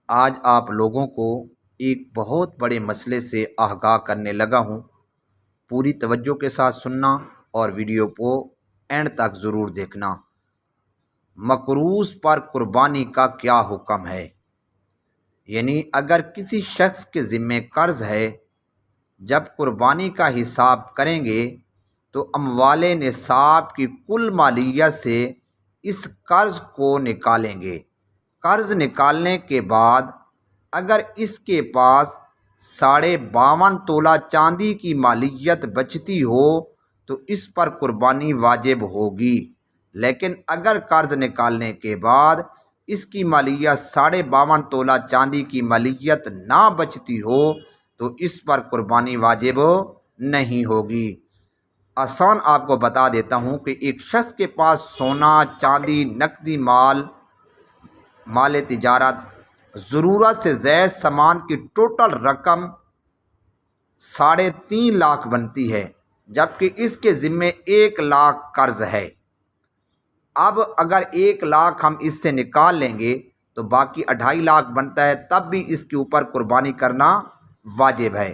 آج آپ لوگوں کو ایک بہت بڑے مسئلے سے آگاہ کرنے لگا ہوں۔ پوری توجہ کے ساتھ سننا اور ویڈیو کو اینڈ تک ضرور دیکھنا۔ مقروض پر قربانی کا کیا حکم ہے؟ یعنی اگر کسی شخص کے ذمہ قرض ہے، جب قربانی کا حساب کریں گے تو اموال نصاب کی کل مالیت سے اس قرض کو نکالیں گے۔ قرض نکالنے کے بعد اگر اس کے پاس 52.5 تولہ چاندی کی مالیت بچتی ہو تو اس پر قربانی واجب ہوگی، لیکن اگر قرض نکالنے کے بعد اس کی مالیت 52.5 تولہ چاندی کی مالیت نہ بچتی ہو تو اس پر قربانی واجب نہیں ہوگی۔ آسان آپ کو بتا دیتا ہوں کہ ایک شخص کے پاس سونا، چاندی، نقدی مال تجارت، ضرورت سے زائد سامان کی ٹوٹل رقم 3.5 لاکھ بنتی ہے، جبکہ اس کے ذمے 1 لاکھ قرض ہے۔ اب اگر 1 لاکھ ہم اس سے نکال لیں گے تو باقی 2.5 لاکھ بنتا ہے، تب بھی اس کے اوپر قربانی کرنا واجب ہے۔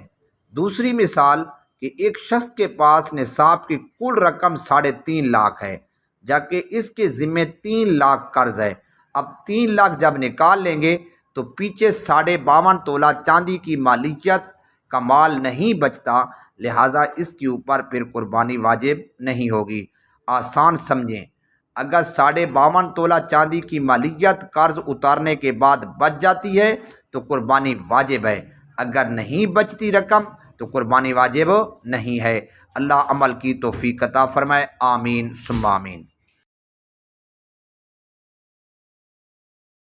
دوسری مثال کہ ایک شخص کے پاس نصاب کی کل رقم 3.5 لاکھ ہے، جبکہ اس کے ذمے 3 لاکھ قرض ہے۔ اب 3 لاکھ جب نکال لیں گے تو پیچھے 52.5 تولہ چاندی کی مالیت کا مال نہیں بچتا، لہٰذا اس کے اوپر پھر قربانی واجب نہیں ہوگی۔ آسان سمجھیں، اگر 52.5 تولہ چاندی کی مالیت قرض اتارنے کے بعد بچ جاتی ہے تو قربانی واجب ہے، اگر نہیں بچتی رقم تو قربانی واجب نہیں ہے۔ اللہ عمل کی توفیق عطا فرمائے، آمین ثم آمین۔